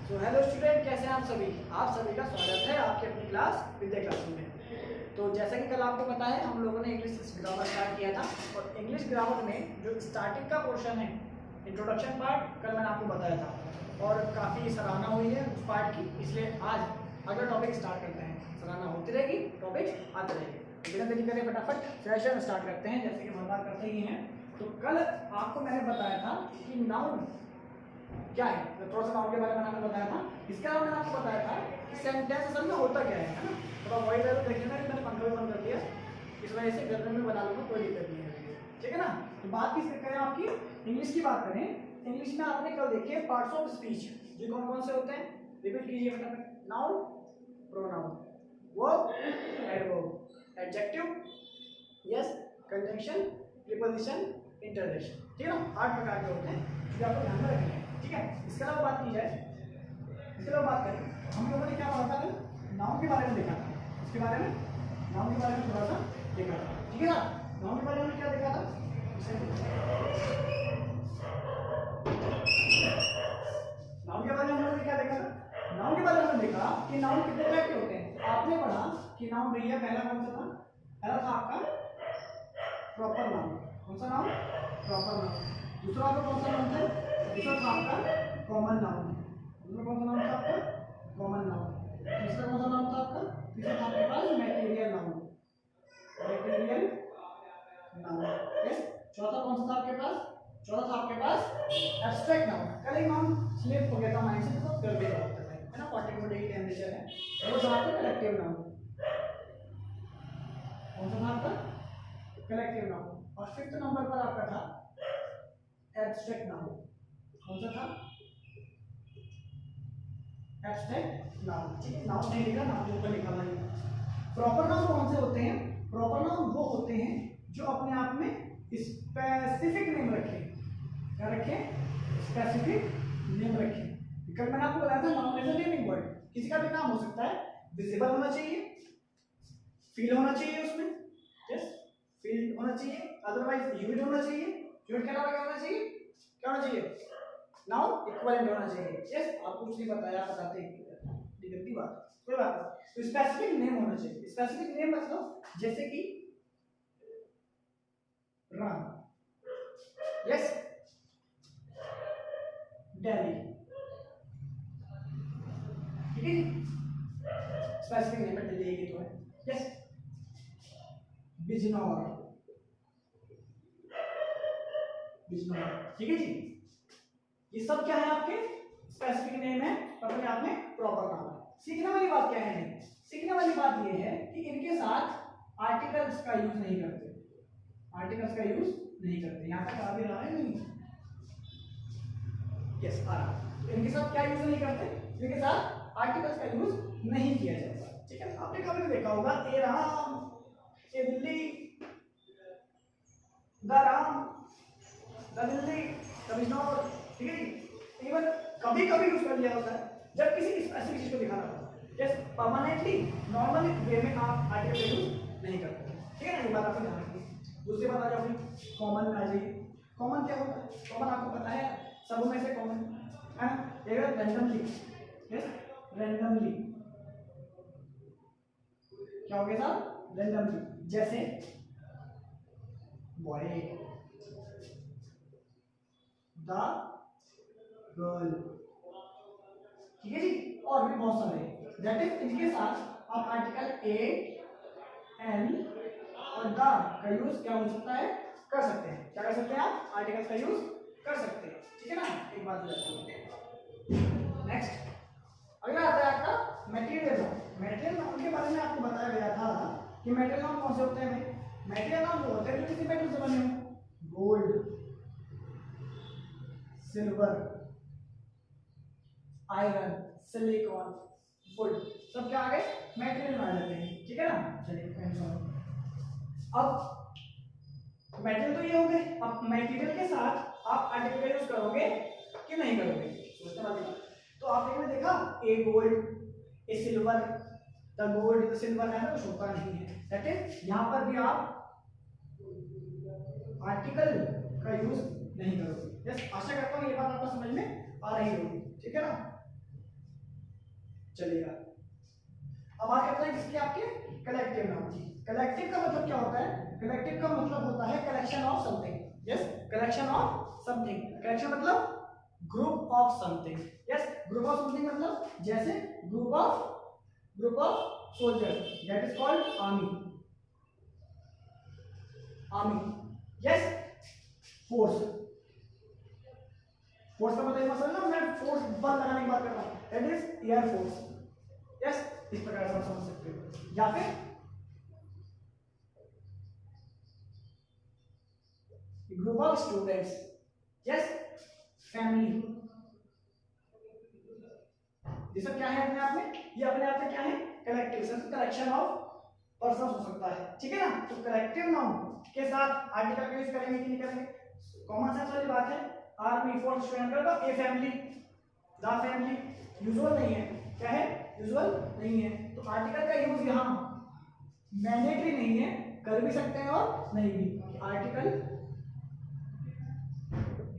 तो hello student, कैसे हैं आप सभी। आप सभी का स्वागत है आपकी अपनी क्लास विद्या क्लासरूम में। तो जैसा कि कल आपको पता है, हम लोगों ने इंग्लिश ग्रामर स्टार्ट किया था और इंग्लिश ग्रामर में जो स्टार्टिंग का पोर्शन है, इंट्रोडक्शन पार्ट, कल मैंने आपको बताया था और काफ़ी सराहना हुई है उस पार्ट की। इसलिए आज अगला टॉपिक स्टार्ट करते हैं। सराहना होती रहेगी, टॉपिक आते रहेंगे। बिना देरी करे फटाफट सेशन स्टार्ट करते हैं, जैसे कि हर बार करते ही हैं। तो कल आपको मैंने बताया था कि नाउन क्या है, तो थोड़ा सा नाउन के बारे में मैंने बताया था। इसके अलावा मैंने आपको बताया था कि सेंटेंस असल में होता क्या है ना। तो वही जरूर देखिए ना कि मैंने पंखा भी बंद कर दिया, इस वजह से गर्दन में बना लूँगा, कोई दिक्कत नहीं है, ठीक है ना। तो बात किस करें, आपकी इंग्लिश की बात करें। इंग्लिश में आपने कल देखे पार्ट्स ऑफ स्पीच, जो कौन कौन से होते हैं, रिपीट कीजिए फटाफट। Noun, pronoun, verb, adverb, adjective, yes, conjunction, preposition, interjection, ठीक है ना। 8 प्रकार के होते हैं जो आपको ध्यान में रखने हैं, ठीक है। इसके अलावा बात की जाए, इसके अलावा बात करें, हम लोगों ने क्या पढ़ा था, नाउन के बारे में देखा था। इसके बारे में, नाउन के बारे में थोड़ा सा देखा था, ठीक है ना। नाउन के बारे में क्या देखा था, नाउन के बारे में हम लोगों ने क्या देखा था। नाउन के बारे में देखा कि नाउन कितने टाइप के होते हैं। आपने पढ़ा कि नाउन भैया पहला कौन सा था, पहला था आपका प्रॉपर नाउन। कौन सा नाउन, प्रॉपर नाउन। दूसरा आपका कौन सा नाउन था, दूसरा था आपका कॉमन नाउन। दूसरा कौन सा नाउन था आपका, कॉमन नाउन। तीसरा कौन सा नाउन था आपका, तीसरा था आपके पास material noun, material noun, yes. चौथा कौन सा था आपके पास, चौथा था आपके पास एब्स्ट्रैक्ट नाउन। कल एक नाउन स्लिप हो गया था माइंड से, तो कर दिया है ना, 40 डिग्री टेम्परेचर है, वो था आपका कलेक्टिव नाउन। कौन सा था आपका, कलेक्टिव नाउन। और फिफ्थ नंबर पर आपका था एब्स्ट्रैक्ट नाउन। कौन सा था, एब्स्ट्रैक्ट नाउन, ठीक है। नाउन नहीं लिखा, नाउन के ऊपर लिखा हुआ है। प्रॉपर नाउन कौन से होते हैं, प्रॉपर नाउन वो होते हैं जो अपने आप में स्पेसिफिक नेम रखें। क्या रखें, स्पेसिफिक नेम रखें। कल मैंने आपको बताया था noun is a naming word, किसी का भी नाम हो सकता है, विजिबल होना चाहिए, फील होना चाहिए उसमें, यस, फील होना चाहिए, अदरवाइज यूनिट होना चाहिए। यूनिट के अलावा क्या होना चाहिए, क्या होना चाहिए, नाउन इक्विवेलेंट होना चाहिए, यस। आपको कुछ नहीं बताया, बताते हैं, गलती बात, कोई बात नहीं। तो स्पेसिफिक नेम होना चाहिए, स्पेसिफिक नेम मतलब जैसे कि राम, यस, दिल्ली, ठीक है जी, स्पेसिफिक नेम है, दिल्ली की तो है, यस। बिजनौर, बिजनौर, ठीक है जी। ये सब क्या है, आपके स्पेसिफिक नेम है, अपने आप में प्रॉपर नाम है। सीखने वाली बात क्या है, सीखने वाली बात ये है कि इनके साथ आर्टिकल्स का यूज नहीं करते, आर्टिकल्स का यूज नहीं करते। यहां तक आ भी रहा है नहीं, यस आ रहा। तो इनके साथ क्या यूज नहीं करते, इनके साथ आर्टिकल्स का यूज नहीं किया जाता, ठीक है। आपने कभी भी देखा होगा, a Ram, a Delhi, the Ram, the Delhi, the Bijnor, ठीक है। इवन कभी कभी यूज कर लिया होता है जब किसी स्पेसिफिक चीज को दिखाना होता है, यस। परमानेंटली नॉर्मली वे में आप आर्टिकल का यूज नहीं करते, ठीक है ना। ये बात आपको ध्यान रखिए। दूसरी बात आ जाओ, कॉमन में आ जाइए। कॉमन क्या होता है, कॉमन आपको पता है, सब में से कॉमन है ना, रैंडमली, यस, रैंडमली क्या हो गया साहब, रैंडमली। जैसे बॉय, द गर्ल, ठीक है जी। और भी बहुत सारे, दैट इज इनके साथ आप आर्टिकल ए, एन और द का यूज क्या हो सकता है, कर सकते हैं। क्या कर सकते हैं, आप आर्टिकल्स का यूज कर सकते हैं, ठीक है ना। एक बात बताते हैं, नेक्स्ट अगला आता है आपका मटेरियल नाउन। मटेरियल नाउन के बारे में आपको बताया गया था कि मटेरियल नाउन कौन से होते हैं भाई। मटेरियल नाउन वो होते हैं जो किसी मेटल से बने हो, gold, silver, iron, silicon, would, सब क्या आ गए, मटेरियल में आ जाते हैं, ठीक है ना। चलिए अब मटेरियल तो ये हो गए, अब मटेरियल के साथ आप आर्टिकल का यूज करोगे कि नहीं करोगे, सोचने वाली बात। तो आपने देखा, a gold, a silver, the gold, the silver है ना, कुछ होता नहीं है, दैट इज यहां पर भी आप आर्टिकल का यूज नहीं करोगे, यस। आशा करता हूं ये बात आपको समझ में आ रही होगी, ठीक है ना। चलेगा। अब बात करते हैं किसके, आपके कलेक्टिव नाउन की। कलेक्टिव का मतलब क्या होता है? कलेक्टिव का मतलब होता है collection of something. Yes, collection of something. Collection मतलब group of something. Yes, group of something मतलब जैसे group of soldiers, that is called army. Army. Yes, force. Force का मतलब समझ लो, मैं फोर्स बल लगाने की बात कर रहा हूं, that is air force. Yes, इस प्रकार से आप समझ सकते हो। या फिर group of students. Yes, family. ये सब क्या है अपने आप में? ये अपने आप में क्या है? Collective sense, collection of person हो सकता है। ठीक है ना? तो कलेक्टिव नाउन के साथ आर्टिकल का यूज करेंगे कि नहीं करेंगे? कॉमन सेंस वाली बात है। Army, force, student, a family, the family. Usual नहीं है। क्या है? यूजुअल नहीं है। तो आर्टिकल का यूज यहाँ मैंडेटरी नहीं है, कर भी सकते हैं और नहीं भी। आर्टिकल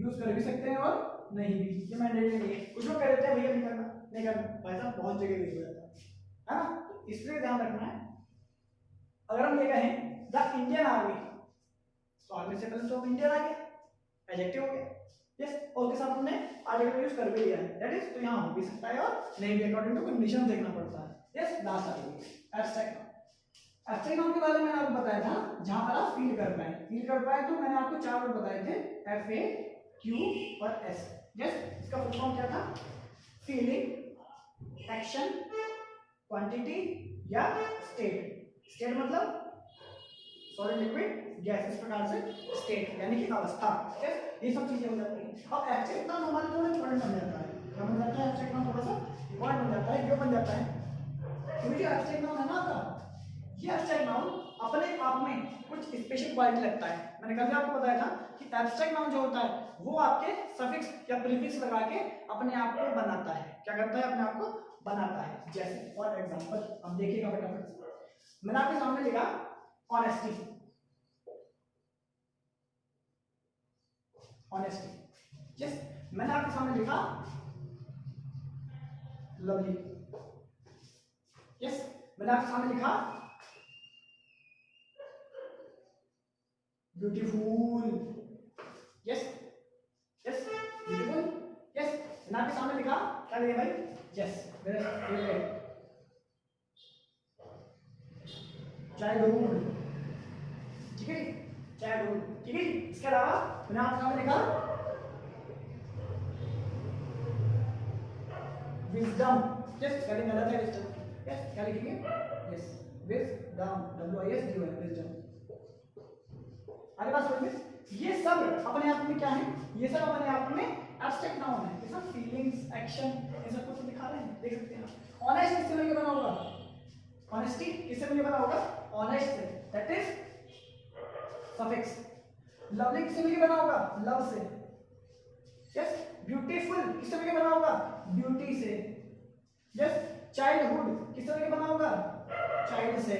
यूज कर भी सकते हैं और नहीं भी, ये मैंडेटरी नहीं है। कुछ लोग कह देते हैं भैया नहीं करना, नहीं करना, भाई साहब बहुत जगह यूज हो जाता है ना, तो इसलिए ध्यान रखना है। अगर हम ये कहें द इंडियन आर्मी, तो आर्मी से पहले तो इंडियन आ गया, एडजेक्टिव हो गया। यस, और उसके साथ हमने आर्टिकल यूज कर भी लिया है, दैट इज, तो यहाँ हो भी सकता है और नहीं भी, अकॉर्डिंग टू कंडीशन देखना पड़ता है। यस, लास्ट आ गई एब्स्ट्रैक्ट नाउन। एब्स्ट्रैक्ट नाउन के बारे में मैंने आपको बताया था, जहां पर आप फील कर पाए। फील कर पाए तो मैंने आपको 4 वर्ड बताए थे, एफ ए क्यू और एस। यस, इसका फुल फॉर्म क्या था? फीलिंग, एक्शन, क्वांटिटी या स्टेट। स्टेट मतलब सॉलिड, लिक्विड, गैस, इस प्रकार से स्टेट यानी कि अवस्था। ये सब चीजें हो जाती हैं। अब एब्स्ट्रैक्ट नाउन हमारे थोड़ा इंपॉर्टेंट बन जाता है। क्या बन जाता है? एब्स्ट्रैक्ट नाउन थोड़ा सा इंपॉर्टेंट बन जाता है। क्यों बन जाता है? क्योंकि एब्स्ट्रैक्ट नाउन है ना आपका, ये एब्स्ट्रैक्ट नाउन अपने आप में कुछ स्पेशल क्वालिटी लगता है। मैंने कल भी आपको बताया था कि एब्स्ट्रैक्ट नाउन जो होता है वो आपके सफिक्स या प्रीफिक्स लगा के अपने आप को बनाता है। क्या करता है? अपने आप को बनाता है। जैसे फॉर एग्जांपल अब देखिएगा फटाफट से, मैंने आपके सामने लिखा ऑनेस्टी। ऑनेस्टी। यस, मैंने आपके सामने लिखा लवली। यस, मैंने आपके सामने लिखा beautiful. Yes, yes, beautiful. Yes, मैंने आपके सामने लिखा, क्या लिखा भाई? यस, मेरे फेवरेट चाइल्डहुड। ठीक है, चाइल्डहुड। ठीक है, इसके अलावा मैंने आपके सामने लिखा विजडम। यस, स्पेलिंग गलत है विजडम। यस, क्या लिखेंगे? Yes, wisdom, WISDOM, wisdom. आगे बात समझ में? ये सब अपने आप में क्या है? ये सब अपने आप में एब्स्ट्रैक्ट नाउन है। ये सब फीलिंग्स, एक्शन, ये सब कुछ दिखा रहे हैं, देख सकते हैं आप। ऑनेस्ट किससे मिलकर बना होगा? ऑनेस्टी किससे मिलकर बना होगा? ऑनेस्ट से, दैट इज सफिक्स। लवली किससे मिलकर बना होगा? लव से। यस, ब्यूटीफुल किससे मिलकर बना होगा? ब्यूटी से। यस, चाइल्डहुड किससे मिलकर बना होगा? चाइल्ड से।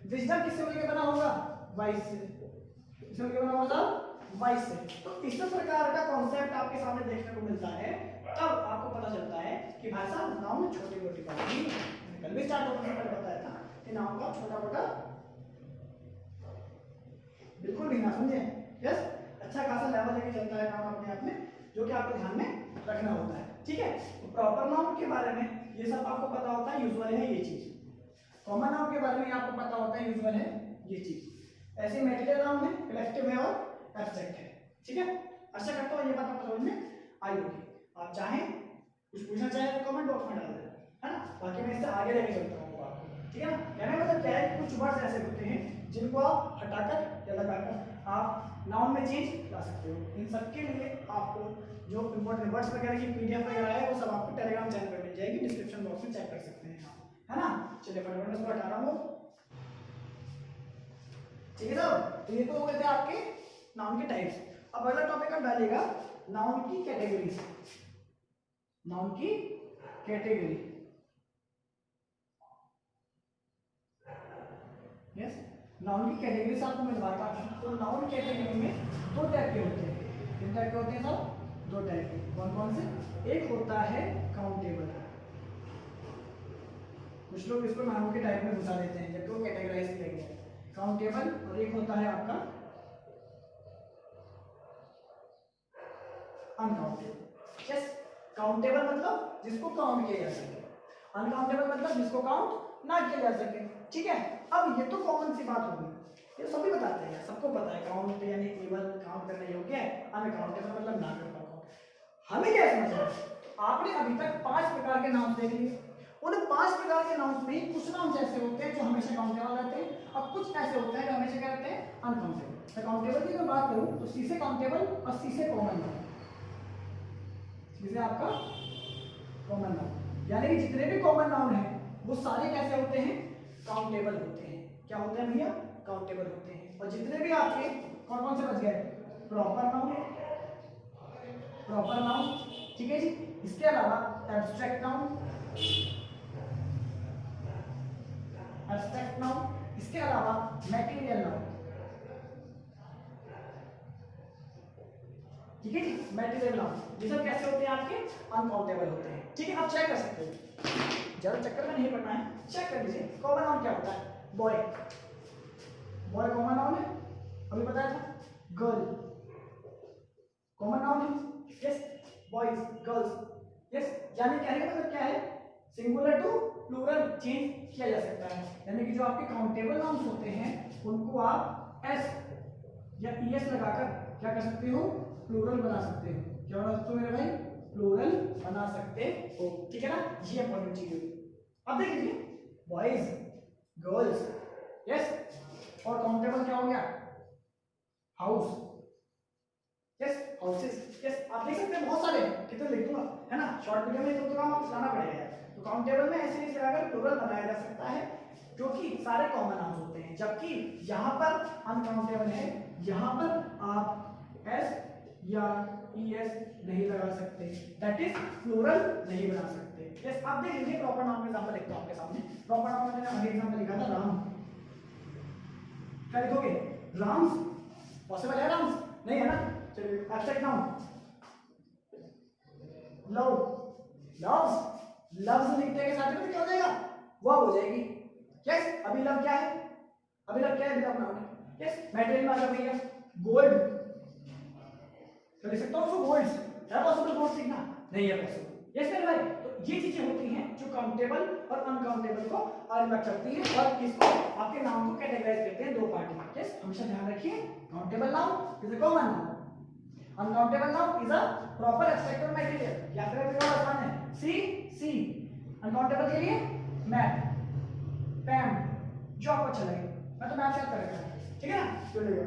विजडम किससे मिलकर बना होगा? वाइस से। किससे मिलकर बना होगा? वाइस से। तो इस प्रकार का कॉन्सेप्ट आपके सामने देखने को मिलता है, तब आपको पता चलता है कि भाई साहब नाउन छोटी मोटी बात नहीं। कल भी स्टार्ट होने से पहले बताया था कि नाउन का छोटा मोटा बिल्कुल भी ना समझे। यस, अच्छा खासा लेवल लेके चलता है नाउन अपने आप में, जो कि आपको ध्यान में रखना होता है। ठीक है, तो प्रॉपर नाउन के बारे में ये सब आपको पता होता है, यूजुअल है ये चीज। कॉमन नाउन के बारे में आपको पता होता है, यूजुअल है ये चीज। ऐसे मेटेरियल नाउन है, कलेक्टिव है और एब्स्ट्रैक्ट है। ठीक है, आशा करता हूँ ये बात आपको समझ में आई होगी। आप चाहें कुछ पूछना चाहें तो कमेंट बॉक्स में डाल देना, है ना? बाकी मैं इससे आगे लेके चलता हूँ आपको। ठीक है ना? कहने का मतलब क्या है, कुछ वर्ड्स ऐसे होते हैं जिनको आप हटाकर या लगाकर आप नाउन में चेंज ला सकते हो। इन सब के लिए आपको जो इंपॉर्टेंट वर्ड्स वगैरह की PDF वगैरह है वो सब आपको टेलीग्राम चैनल पर मिल जाएगी, डिस्क्रिप्शन बॉक्स में चेक कर सकते हैं आप, है ना? चलिए फटाफट मैं इसको हटा रहा हूँ। ठीक है साहब, तो ये तो हो गए थे आपके नाउन के टाइप्स। अब अगला टॉपिक आप डालिएगा नाउन की कैटेगरीज। नाउन की कैटेगरी। यस, नाउन की कैटेगरी से आपको मैं बताता हूं। तो नाउन कैटेगरी में 2 टाइप के होते हैं। कितने टाइप के होते हैं साहब? 2 टाइप के। कौन कौन से? एक होता है काउंटेबल। कुछ लोग इसको नामों के टाइप में घुसा देते हैं जबकि वो कैटेगराइज किया गया है। काउंटेबल और एक होता है आपका अनकाउंटेबल। यस, काउंटेबल मतलब जिसको काउंट किया जा सके, अनकाउंटेबल मतलब जिसको काउंट ना किया जा सके। ठीक है, अब ये तो कॉमन सी बात होगी, ये सभी बताते हैं, सबको पता है काउंट यानी केवल काउंट करने योग्य है, अनकाउंटेबल मतलब ना कर पाओ। हमें क्या समझना है, आपने अभी तक 5 प्रकार के नाम देख लिए, उन 5 प्रकार के नाउन्स में कुछ नाउन्स ऐसे होते हैं जो हमेशा काउंटेबल रहते हैं और कुछ ऐसे होते हैं जो हमेशा क्या रहते हैं, अनकाउंटेबल। तो काउंटेबल की मैं बात करूं तो सी से काउंटेबल और सी से कॉमन नाउन, सी से आपका कॉमन नाउन, यानी कि जितने भी कॉमन नाउन हैं वो सारे कैसे होते हैं, काउंटेबल होते हैं। क्या होते हैं भैया, काउंटेबल होते हैं। और जितने भी आपके कौन कौन से बच गए, प्रॉपर नाउन, प्रॉपर नाउन, ठीक है जी, इसके अलावा एब्स्ट्रैक्ट नाउन, एब्स्ट्रैक्ट नाउन, इसके अलावा मैटेरियल नाउन, ठीक है जी, मैटेरियल नाउन, ये सब कैसे होते हैं आपके, अनकाउंटेबल होते हैं। ठीक है, आप चेक कर सकते हो, ज्यादा चक्कर में नहीं पड़ना है, चेक कर लीजिए। कॉमन नाउन क्या होता है, बॉय, बॉय कॉमन नाउन है, अभी बताया था। गर्ल कॉमन नाउन है, यस, बॉयज गर्ल्स, यस, यानी कहने का मतलब क्या है, सिंगुलर टू प्लूरल चेंज किया जा सकता है, यानी कि जो आपके काउंटेबल नाउन्स होते हैं उनको आप एस या ईएस लगाकर क्या कर सकते हो, प्लूरल बना सकते हो। क्या बना सकते हो मेरे भाई, प्लूरल बना सकते हो। ठीक है ना, ये इंपॉर्टेंट चीज है। अब देख लीजिए, बॉयज गर्ल्स, यस, और काउंटेबल क्या हो गया, हाउस, यस, हाउसेस, यस, आप देख सकते हैं बहुत सारे, कितने लिख दूंगा है ना, शॉर्ट वीडियो में तो काम आप चलाना पड़ेगा। तो काउंटेबल में ऐसे ही लगाकर प्लूरल बनाया जा सकता है क्योंकि सारे कॉमन नाउन होते हैं, जबकि यहाँ पर अनकाउंटेबल है, यहाँ पर आप एस या ईएस नहीं लगा सकते, दैट इज प्लूरल नहीं बना सकते। यस, आप देख लीजिए, प्रॉपर नाउन का एग्जांपल लिखता हूं आपके सामने। प्रॉपर नाउन में मैंने अभी एग्जांपल लिखा था राम, क्या लिखोगे, राम्स, पॉसिबल है राम्स, नहीं है ना, चलिए। Abstract noun, love, loves, loves लिखने के साथ में क्या हो जाएगा, वर्ब हो जाएगी। यस, अभी लव क्या है, अभी लव क्या है, लव नाउन है। यस, मैटेरियल में आ जाओ भैया, गोल्ड, तो लिख सकता हूं उसको गोल्ड्स, है पॉसिबल गोल्ड लिखना, नहीं है पॉसिबल। यस मेरे भाई, तो ये चीजें होती हैं जो काउंटेबल और अनकाउंटेबल को अलग करती हैं और इसको आपके नाम को कैटेगराइज करते हैं दो पार्ट में। यस, हमेशा ध्यान रखिए, countable noun is a common noun, uncountable noun is a proper abstract material. याद रखिए, बहुत आसान है, सी सी, अनकाउंटेबल के लिए मैप, पैम, जो आपको अच्छा लगे, मैं तो मैप याद कर रखा है, ठीक है ना, चलिए।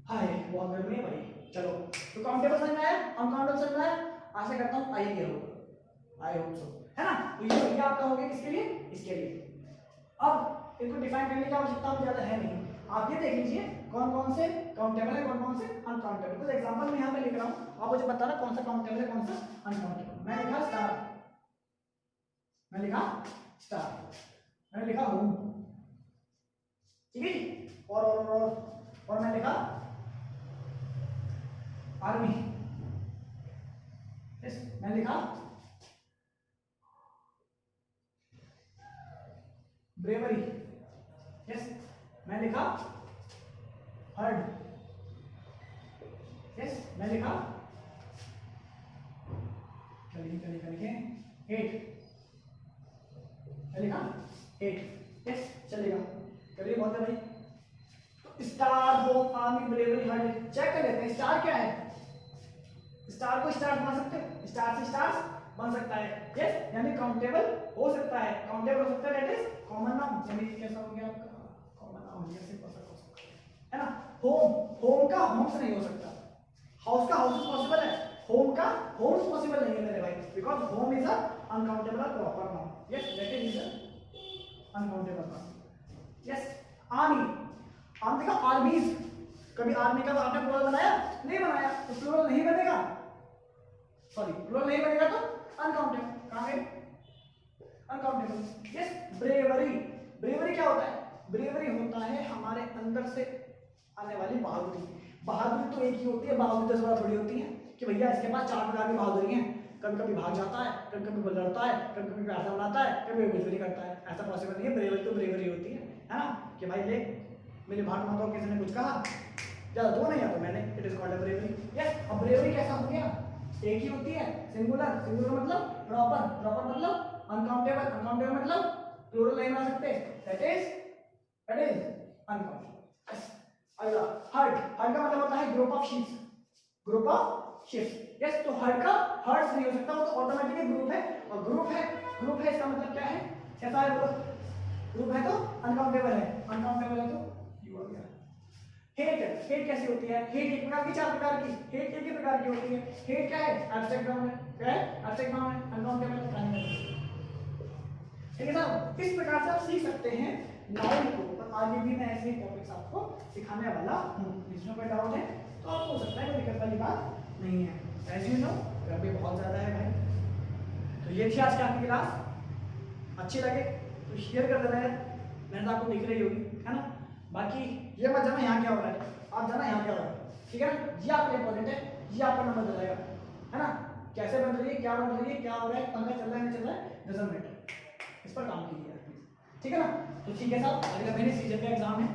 हाय बहुत गर्मी है भाई, चलो। तो काउंटेबल समझ में आया, अनकाउंटेबल समझ में आया, आशा करता हूं आई गया होगा, आई होप सो, है ना। तो ये आपका हो गया किसके लिए, इसके लिए। अब इनको डिफाइन करने की आवश्यकता ज्यादा है नहीं, आप ये देख लीजिए कौन कौन से काउंटेबल है, कौन कौन से अनकाउंटेबल। कुछ एग्जांपल मैं यहाँ पे लिख रहा हूँ, आप मुझे बताना कौन सा काउंटेबल है, कौन सा अनकाउंटेबल। मैं लिखा स्टार, मैं लिखा स्टार, मैंने लिखा होम, ठीक है जी, और मैं लिखा आर्मी, यस, मैं लिखा ब्रेवरी, यस, मैं लिखा हर्ड, यस, मैं लिखा चलिए हेट, मैं लिखा हेट, यस, चलेगा, करिए बहुत है भाई। तो star, home, army, bravery, herd, check कर लेते हैं स्टार क्या है। स्टार को स्टार बना सकते हो, स्टार से स्टार बन सकता है, यस, यानी काउंटेबल हो सकता है, काउंटेबल हो सकता है, दैट इज कॉमन नाउन, यानी कैसा हो गया आपका कॉमन नाउन, ये सिंपल सा हो सकता है ना। होम, होम का होम्स नहीं हो सकता, हाउस का हाउस पॉसिबल है, होम का होम्स पॉसिबल नहीं है मेरे भाई, because home is a uncountable और proper noun, yes, that is uncountable noun. Yes, army, army का आर्मीज, कभी आर्मी का आपने प्लूरल बनाया, नहीं बनाया, तो प्लूरल नहीं बनेगा, सॉरी प्लूरल नहीं बनेगा तो अनकाउंटेबल, कहां गए, अनकाउंटेबल। यस, ब्रेवरी, ब्रेवरी क्या होता है, ब्रेवरी होता है हमारे अंदर से आने वाली बहादुरी। बहादुरी तो एक ही होती है, बहादुरी 10 बार थोड़ी होती है कि भैया इसके पास 4 प्रकार की बहादुरी है, कभी कभी भाग जाता है, कभी कभी लड़ता है, कभी कभी पैसा बनाता है, कभी बेइज्जती करता है। ऐसा पॉसिबल नहीं है। ब्रेवरी तो ब्रेवरी होती है ना, कि भाई ले मेरी भाग माता किसी ने कुछ कहा, ज़्यादा तो नहीं, या तो मैंने, it is called bravery. Yes, अब ब्रेवरी कैसा हो गया, एक ही होती है, सिंगुलर, सिंगुलर मतलब प्रॉपर, प्रॉपर मतलब अनकाउंटेबल, अनकाउंटेबल मतलब प्लूरल नहीं बना सकते, दैट इज अनकाउंटेबल। अगला हर्ड, हर्ड का मतलब होता है group of sheeps, group of sheeps. Yes, तो हर्ड का हर्ड्स नहीं हो सकता, वो तो ऑटोमेटिकली ग्रुप है, और ग्रुप है, ग्रुप है इसका मतलब क्या है, कैसा है ग्रुप, ग्रुप है तो अनकाउंटेबल है, अनकाउंटेबल है तो यू हो गया। हेट, हेट कैसी होती है, हेट एक प्रकार की, चार प्रकार की, हेट एक ही प्रकार की होती है। हेट क्या है, एब्स्ट्रैक्ट नाउन है, क्या है, एब्स्ट्रैक्ट नाउन है, अनकाउंटेबल है। ठीक है साहब, इस प्रकार से आप सीख सकते हैं नाउन को, और आगे भी मैं ऐसे टॉपिक्स आपको सिखाने वाला हूं। इसमें कोई डाउट है तो आपको हो सकता है, कोई दिक्कत वाली बात नहीं है। एज यू नो गर्मी बहुत ज़्यादा है भाई। तो ये थी आज की आपकी क्लास, अच्छी लगे तो शेयर कर देना है, मैंने तो आपको दिख रही होगी, है ना। बाकी ये मत जाना यहाँ क्या हो रहा है, आप जाना यहाँ क्या हो रहा है, ठीक है ना। ये आपका इंपॉर्टेंट है, ये आपका नंबर दे जाएगा, है ना। कैसे बन रही है, क्या बन रही है, क्या हो रहा है, पंखा चल रहा है नहीं चल रहा है, डजंट मैटर, इस पर काम कीजिए प्लीज, ठीक है ना। तो ठीक है साहब, अगला महीने सीजीएल का एग्जाम है,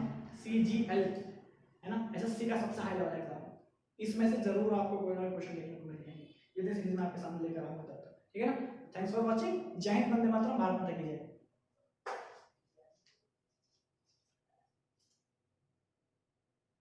सीजीएल, है ना, एसएससी का सबसे हाई लेवल एग्जाम है। इसमें से जरूर आपको कोई ना कोई क्वेश्चन देखने को मिल जाएंगे, ये सीरीज में आपके सामने लेकर आऊंगा तब तक, ठीक है ना। थैंक्स फॉर वॉचिंग, जय हिंद, वंदे मातरम, भारत माता की जय।